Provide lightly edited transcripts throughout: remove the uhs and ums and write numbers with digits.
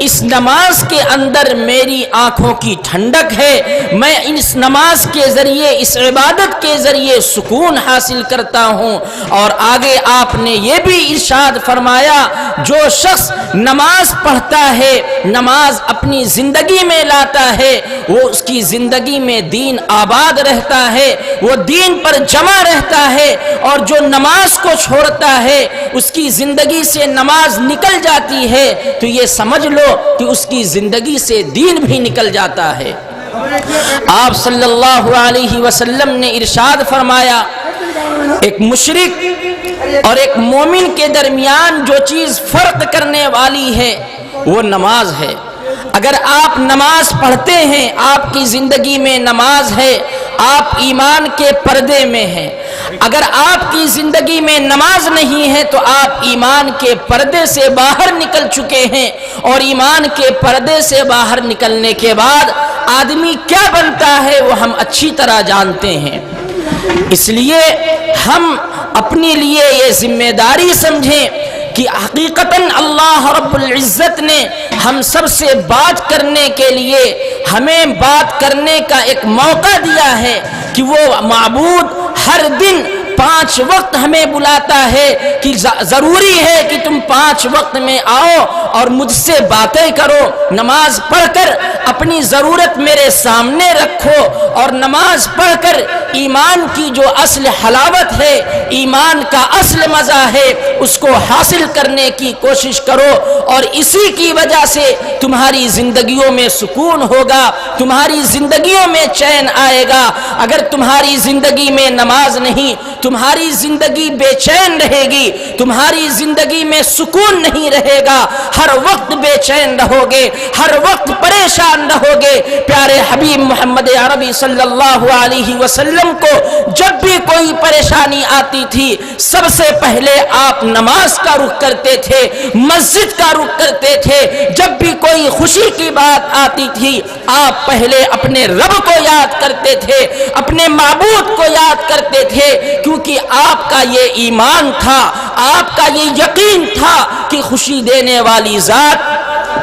اس نماز کے اندر میری آنکھوں کی ٹھنڈک ہے، میں اس نماز کے ذریعے، اس عبادت کے ذریعے سکون حاصل کرتا ہوں۔ اور آگے آپ نے یہ بھی ارشاد فرمایا، جو شخص نماز پڑھتا ہے، نماز اپنی زندگی میں لاتا ہے، وہ اس کی زندگی میں دین آباد رہتا ہے، وہ دین پر جمع رہتا ہے، اور جو نماز کو چھوڑتا ہے، اس کی زندگی سے نماز نکل جاتی ہے، تو یہ سمجھ لو کہ اس کی زندگی سے دین بھی نکل جاتا ہے۔ آپ صلی اللہ علیہ وسلم نے ارشاد فرمایا، ایک مشرک اور ایک مومن کے درمیان جو چیز فرق کرنے والی ہے وہ نماز ہے۔ اگر آپ نماز پڑھتے ہیں، آپ کی زندگی میں نماز ہے، آپ ایمان کے پردے میں ہیں۔ اگر آپ کی زندگی میں نماز نہیں ہے تو آپ ایمان کے پردے سے باہر نکل چکے ہیں، اور ایمان کے پردے سے باہر نکلنے کے بعد آدمی کیا بنتا ہے وہ ہم اچھی طرح جانتے ہیں۔ اس لیے ہم اپنے لیے یہ ذمہ داری سمجھیں کہ حقیقتاً اللہ رب العزت نے ہم سب سے بات کرنے کے لیے ہمیں بات کرنے کا ایک موقع دیا ہے کہ وہ معبود ہر دن 5 وقت ہمیں بلاتا ہے کہ ضروری ہے کہ تم 5 وقت میں آؤ اور مجھ سے باتیں کرو، نماز پڑھ کر اپنی ضرورت میرے سامنے رکھو، اور نماز پڑھ کر ایمان کی جو اصل حلاوت ہے، ایمان کا اصل مزہ ہے، اس کو حاصل کرنے کی کوشش کرو، اور اسی کی وجہ سے تمہاری زندگیوں میں سکون ہوگا، تمہاری زندگیوں میں چین آئے گا۔ اگر تمہاری زندگی میں نماز نہیں، تمہاری زندگی بے چین رہے گی، تمہاری زندگی میں سکون نہیں رہے گا، ہر وقت بے چین رہو گے، ہر وقت پریشان رہو گے۔ پیارے حبیب محمد عربی صلی اللہ علیہ وسلم کو جب بھی کوئی پریشانی آتی تھی، سب سے پہلے آپ نماز کا رخ کرتے تھے، مسجد کا رخ کرتے تھے۔ جب بھی کوئی خوشی کی بات آتی تھی، آپ پہلے اپنے رب کو یاد کرتے تھے، اپنے معبود کو یاد کرتے تھے، کیونکہ آپ کا یہ ایمان تھا، آپ کا یہ یقین تھا کہ خوشی دینے والی ذات،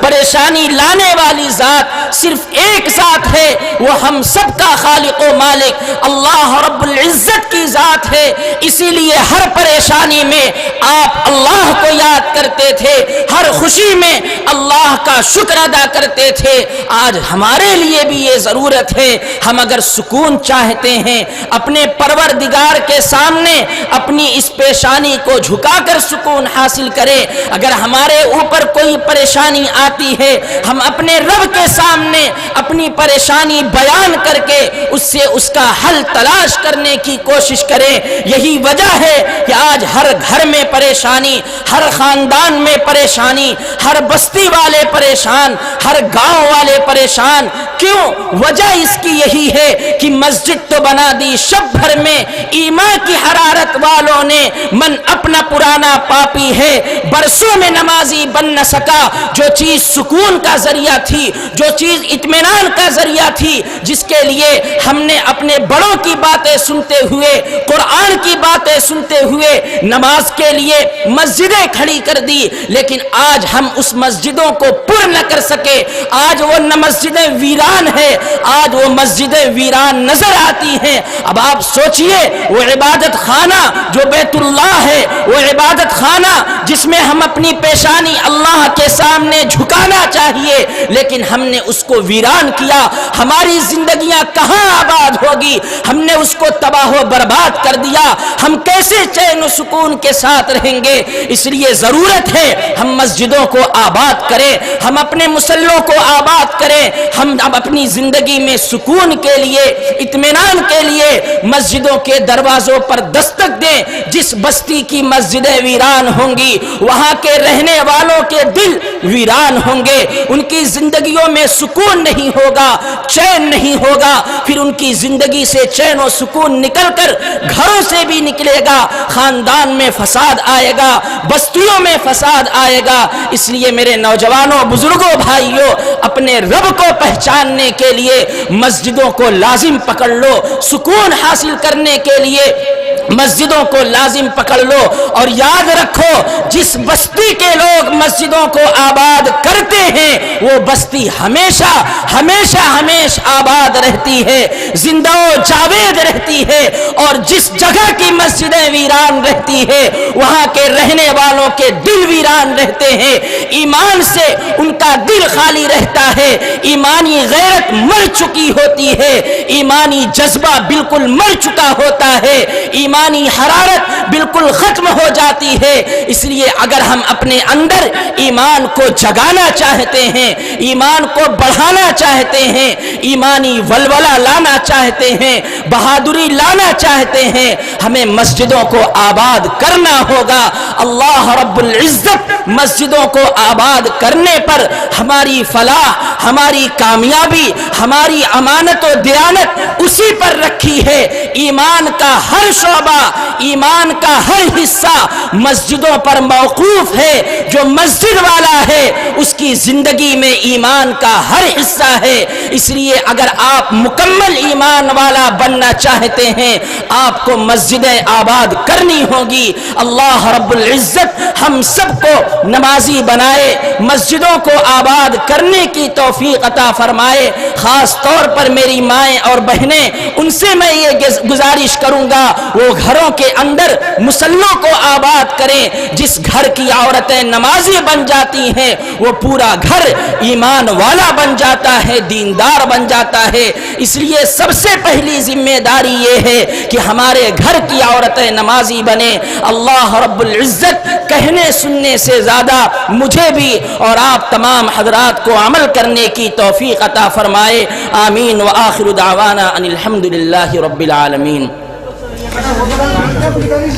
پریشانی لانے والی ذات صرف ایک ذات ہے، وہ ہم سب کا خالق و مالک اللہ رب العزت کی ذات ہے۔ اسی لیے ہر پریشانی میں آپ اللہ کو یاد کرتے تھے، ہر خوشی میں اللہ کا شکر ادا کرتے تھے۔ آج ہمارے لیے بھی یہ ضرورت ہے، ہم اگر سکون چاہتے ہیں، اپنے پروردگار کے سامنے اپنی اس پیشانی کو جھکا کر سکون حاصل کریں۔ اگر ہمارے اوپر کوئی پریشانی آتی ہے، ہم اپنے رب کے سامنے اپنی پریشانی بیان کر کے اس سے اس کا حل تلاش کرنے کی کوشش کریں۔ یہی وجہ ہے کہ آج ہر گھر میں پریشانی، ہر خاندان میں پریشانی، ہر بستی والے پریشان، ہر گاؤں والے پریشان۔ کیوں؟ وجہ اس کی یہی ہے کہ مسجد تو بنا دی شب بھر میں، ایمان کی حرارت والوں نے، من اپنا پرانا پاپی ہے، برسوں میں نمازی بن نہ سکا۔ جو چیز سکون کا ذریعہ تھی، جو چیز اطمینان کا ذریعہ تھی، جس کے لیے ہم نے اپنے بڑوں کی باتیں سنتے ہوئے، قرآن کی باتیں سنتے ہوئے نماز کے لیے مسجدیں کھڑی کر دی، لیکن آج ہم اس مسجدوں کو پر نہ کر سکے۔ آج وہ مسجدیں ویران ہیں، آج وہ مسجدیں ویران نظر آتی ہیں۔ اب آپ سوچئے، وہ عبادت خانہ جو بیت اللہ ہے، وہ عبادت خانہ جس میں ہم اپنی پیشانی اللہ کے سامنے جھکانا چاہیے، لیکن ہم نے اس کو ویران کیا۔ ہماری زندگیاں کہاں آباد ہوگی؟ ہم نے اس کو تباہ و برباد کر دیا۔ ہم کیسے چین و سکون کے ساتھ رہیں گے؟ اس لیے ضرورت ہے ہم مسجدوں کو آباد کریں، ہم اپنے مسلوں کو آباد کریں، ہم اب اپنی زندگی میں سکون کے لیے، اطمینان کے لیے مسجدوں کے دروازوں پر دستک دیں۔ جس بستی کی مسجدیں ویران ہوں گی، وہاں کے رہنے والوں کے دل ویران ہوں گے، ان کی زندگیوں میں سکون نہیں ہوگا، چین نہیں ہوگا، پھر ان کی زندگی سے چین و سکون نکل کر گھروں سے بھی نکلے گا، خاندان میں فساد آئے گا، بستیوں میں فساد آئے گا۔ اس لیے میرے نوجوانوں، بزرگوں، بھائیوں، اپنے رب کو پہچاننے کے لیے مسجدوں کو لازم پکڑ لو، سکون حاصل کرنے کے لیے مسجدوں کو لازم پکڑ لو، اور یاد رکھو جس بستی کے لوگ لوگ مسجدوں کو آباد کرتے ہیں وہ بستی ہمیشہ ہمیشہ ہمیشہ آباد رہتی ہے، زندہ و جاوید رہتی ہے، اور جس جگہ کی مسجدیں ویران رہتی ہے وہاں کے رہنے والوں کے دل ویران رہتے ہیں، ایمان سے ان کا دل خالی رہتا ہے، ایمانی غیرت مر چکی ہوتی ہے، ایمانی جذبہ بالکل مر چکا ہوتا ہے، ایمانی حرارت بالکل ختم ہو جاتی ہے۔ اس لیے اگر ہم اپنے اندر ایمان کو جگانا چاہتے ہیں، ایمان کو بڑھانا چاہتے ہیں، ایمانی ولولہ لانا چاہتے ہیں، بہادری لانا چاہتے ہیں، ہمیں مسجدوں کو آباد کرنا ہوگا۔ اللہ رب العزت مسجدوں کو آباد کرنے پر ہماری فلاح، ہماری کامیابی، ہماری امانت و دیانت اسی پر رکھی ہے۔ ایمان کا ہر شعبہ، ایمان کا ہر حصہ مسجدوں پر موقوف ہے۔ جو مسجد والا ہے اس کی زندگی میں ایمان کا ہر حصہ ہے۔ اس لیے اگر آپ مکمل ایمان والا بننا چاہتے ہیں آپ کو مسجدیں آباد کرنی ہوگی۔ اللہ رب العزت ہم سب کو نمازی بنائے، مسجدوں کو آباد کرنے کی توفیق عطا فرمائے۔ خاص طور پر میری مائیں اور بہنیں، ان سے میں یہ گزارش کروں گا وہ گھروں کے اندر مصلوں کو آباد کریں۔ جس گھر کی عورتیں نمازی بن جاتی ہیں وہ پورا گھر ایمان والا بن جاتا ہے، دیندار بن جاتا ہے۔ اس لیے سب سے پہلی ذمہ داری یہ ہے کہ ہمارے گھر کی عورتیں نمازی بنیں۔ اللہ رب العزت کہنے سننے سے زیادہ مجھے بھی اور آپ تمام حضرات کو عمل کرنے کی توفیق عطا فرمائے۔ آمین وآخر دعوانا ان الحمد للہ رب العالمین۔